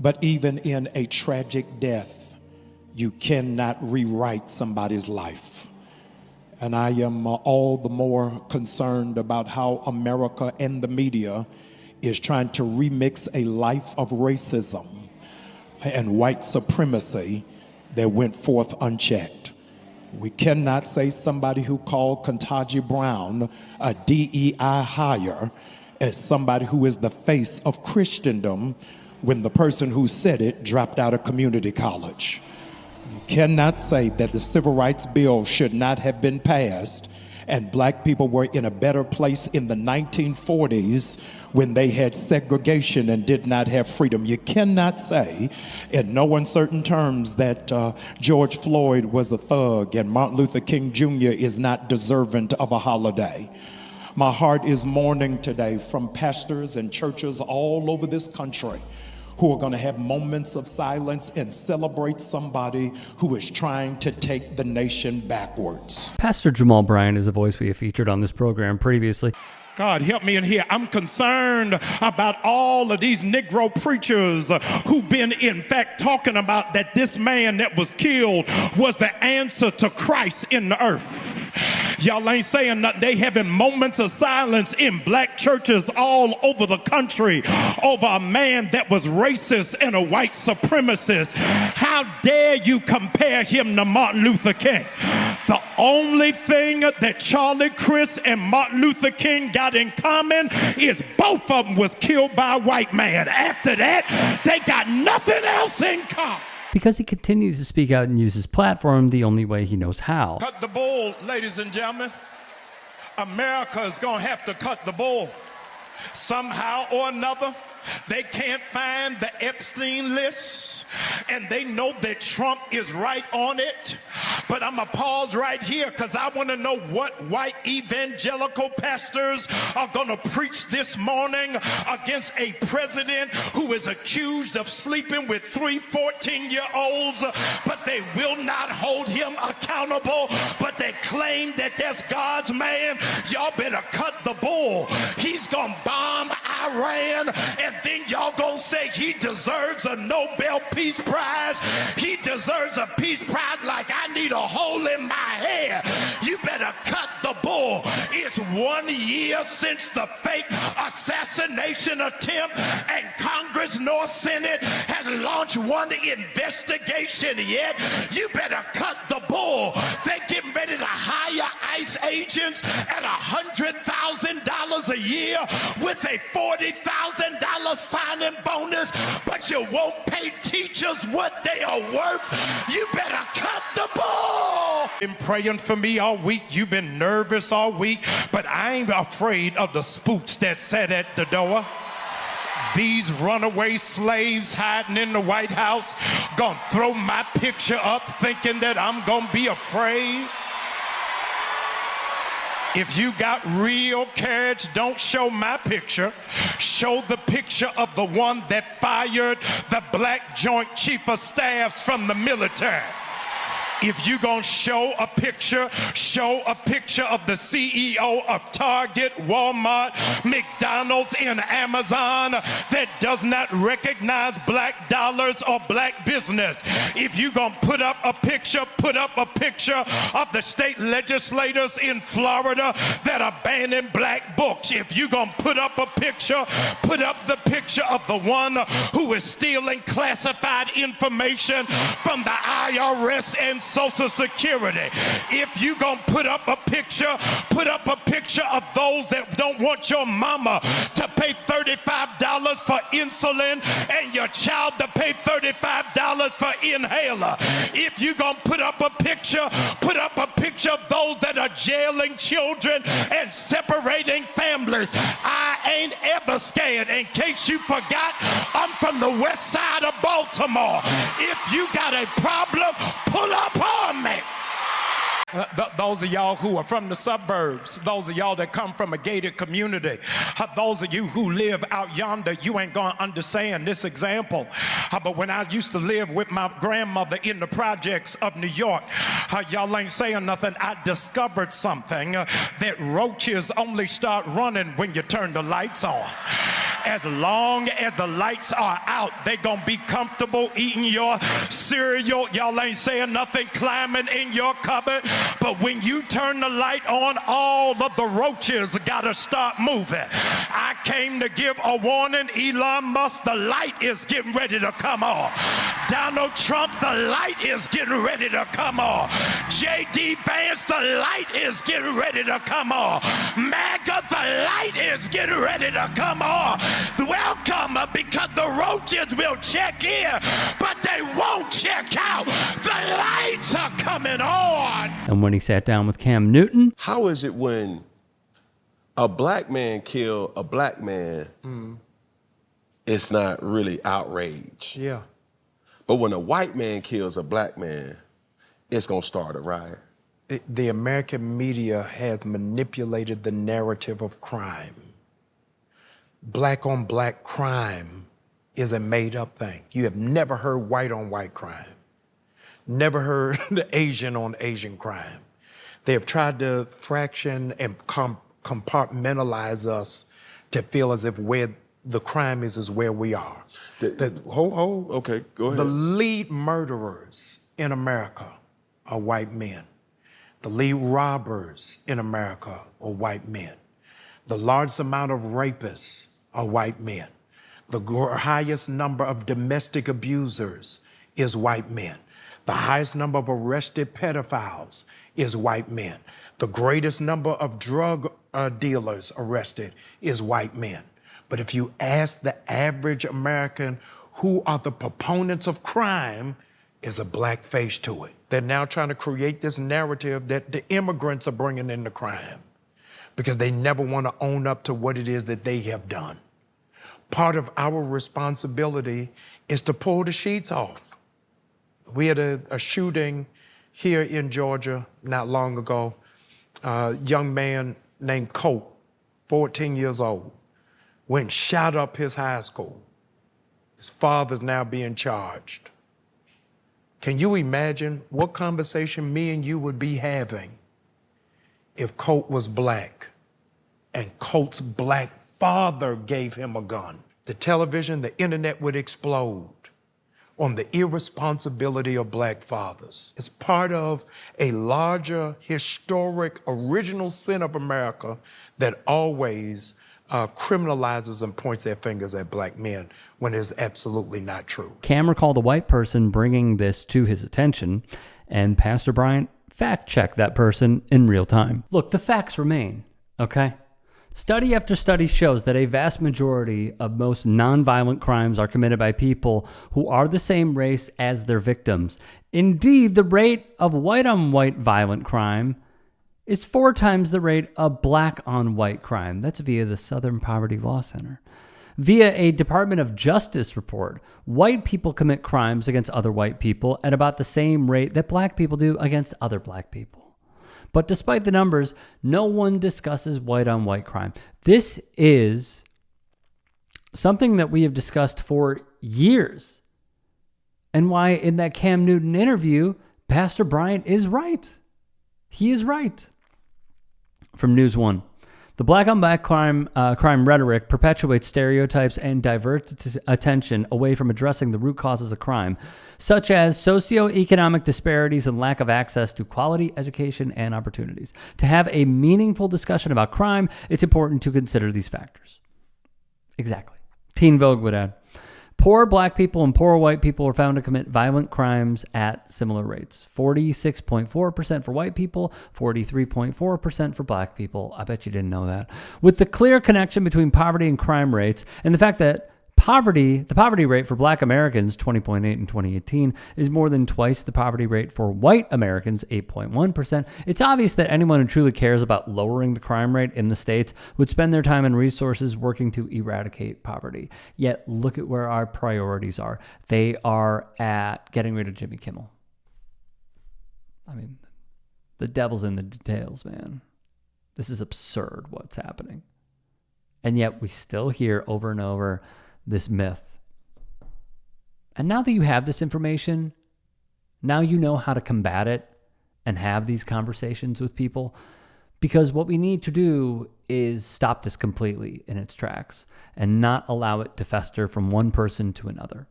But even in a tragic death, you cannot rewrite somebody's life. And I am all the more concerned about how America and the media is trying to remix a life of racism and white supremacy that went forth unchecked. We cannot say somebody who called Ketanji Brown a DEI hire as somebody who is the face of Christendom when the person who said it dropped out of community college. You cannot say that the Civil Rights Bill should not have been passed and black people were in a better place in the 1940s when they had segregation and did not have freedom. You cannot say in no uncertain terms that George Floyd was a thug and Martin Luther King Jr. is not deserving of a holiday. My heart is mourning today from pastors and churches all over this country who are going to have moments of silence and celebrate somebody who is trying to take the nation backwards. Pastor Jamal Bryant is a voice we have featured on this program previously. God, help me in here. I'm concerned about all of these Negro preachers who've been, in fact, talking about that this man that was killed was the answer to Christ in the earth. Y'all ain't saying nothing. They having moments of silence in black churches all over the country over a man that was racist and a white supremacist. How dare you compare him to Martin Luther King? The only thing that Charlie Kirk and Martin Luther King got in common is both of them was killed by a white man. After that, they got nothing else in common. Because he continues to speak out and use his platform the only way he knows how. Cut the bull, ladies and gentlemen. America is going to have to cut the bull. Somehow or another, they can't find the Epstein list, and they know that Trump is right on it. But I'm going to pause right here because I want to know what white evangelical pastors are going to preach this morning against a president who is accused of sleeping with 3 14-year-olds, but they will not hold him accountable, but they claim that that's God's man. Y'all better cut the bull. He's going to bomb Iran, and then y'all gonna say he deserves a Nobel Peace Prize. He deserves a peace prize like I need a hole in my head. You better cut the bull. It's 1 year since the fake assassination attempt, and Congress nor Senate has launched one investigation yet. You better cut the bull. They're getting ready to hire ICE agents at $100,000 a year with a $40,000 signing bonus, but you won't pay teachers what they are worth. You better cut the bull. Been praying for me all week. You've been nervous all week, but I ain't afraid of the spooks that sat at the door. These runaway slaves hiding in the White House gonna throw my picture up thinking that I'm gonna be afraid. If you got real courage, don't show my picture. Show the picture of the one that fired the black Joint Chief of Staffs from the military. If you gonna show a picture of the CEO of Target, Walmart, McDonald's, and Amazon that does not recognize black dollars or black business. If you gonna put up a picture of the state legislators in Florida that are banning black books. If you gonna put up the picture of the one who is stealing classified information from the IRS and Social Security. If you gonna put up a picture of those that don't want your mama to pay $35 for insulin and your child to pay $35 for inhaler. If you gonna put up a picture of those that are jailing children and separating families. I ain't ever scared. In case you forgot, I'm from the west side of Baltimore. If you got a problem, pull up on me. Those of y'all who are from the suburbs, those of y'all that come from a gated community, those of you who live out yonder, you ain't gonna understand this example. But when I used to live with my grandmother in the projects of New York, y'all ain't saying nothing. I discovered something that roaches only start running when you turn the lights on. As long as the lights are out, they gonna be comfortable eating your cereal. Y'all ain't saying nothing, climbing in your cupboard. But when you turn the light on, all of the roaches gotta start moving. I came to give a warning. Elon Musk, the light is getting ready to come on. Donald Trump, the light is getting ready to come on. J.D. Vance, the light is getting ready to come on. MAGA, the light is getting ready to come on. Welcome, because the roaches will check in, but they won't check out. The lights are coming on. And when he sat down with Cam Newton, how is it when a black man kill a black man, it's not really outrage? Yeah. But when a white man kills a black man, it's gonna start a riot. The American media has manipulated the narrative of crime. Black on black crime is a made up thing. You have never heard white on white crime. Never heard the Asian on Asian crime. They have tried to fraction and compartmentalize us to feel as if where the crime is where we are. Okay, go ahead. The lead murderers in America are white men. The lead robbers in America are white men. The largest amount of rapists are white men. The highest number of domestic abusers is white men. The highest number of arrested pedophiles is white men. The greatest number of drug dealers arrested is white men. But if you ask the average American who are the proponents of crime, is a black face to it. They're now trying to create this narrative that the immigrants are bringing into crime because they never want to own up to what it is that they have done. Part of our responsibility is to pull the sheets off. We had a shooting here in Georgia not long ago. A young man named Colt, 14 years old, went and shot up his high school. His father's now being charged. Can you imagine what conversation me and you would be having if Colt was black and Colt's black father gave him a gun? The television, the internet would explode on the irresponsibility of black fathers. It's part of a larger, historic, original sin of America that always criminalizes and points their fingers at black men when it's absolutely not true. Cam recalled a white person bringing this to his attention, and Pastor Bryant fact-checked that person in real time. Look, the facts remain, okay? Study after study shows that a vast majority of most nonviolent crimes are committed by people who are the same race as their victims. Indeed, the rate of white-on-white violent crime is 4 times the rate of black-on-white crime. That's via the Southern Poverty Law Center. Via a Department of Justice report, white people commit crimes against other white people at about the same rate that black people do against other black people. But despite the numbers, no one discusses white-on-white crime. This is something that we have discussed for years, and why in that Cam Newton interview, Pastor Bryant is right. He is right. From News One, the black-on-black crime rhetoric perpetuates stereotypes and diverts attention away from addressing the root causes of crime, such as socioeconomic disparities and lack of access to quality education and opportunities. To have a meaningful discussion about crime, it's important to consider these factors. Exactly. Teen Vogue would add, poor black people and poor white people were found to commit violent crimes at similar rates. 46.4% for white people, 43.4% for black people. I bet you didn't know that. With the clear connection between poverty and crime rates, and the fact that the poverty rate for black Americans, 20.8 in 2018, is more than twice the poverty rate for white Americans, 8.1%. It's obvious that anyone who truly cares about lowering the crime rate in the states would spend their time and resources working to eradicate poverty. Yet look at where our priorities are. They are at getting rid of Jimmy Kimmel. I mean, the devil's in the details, man. This is absurd what's happening. And yet we still hear over and over this myth. And now that you have this information, now you know how to combat it and have these conversations with people. Because what we need to do is stop this completely in its tracks and not allow it to fester from one person to another.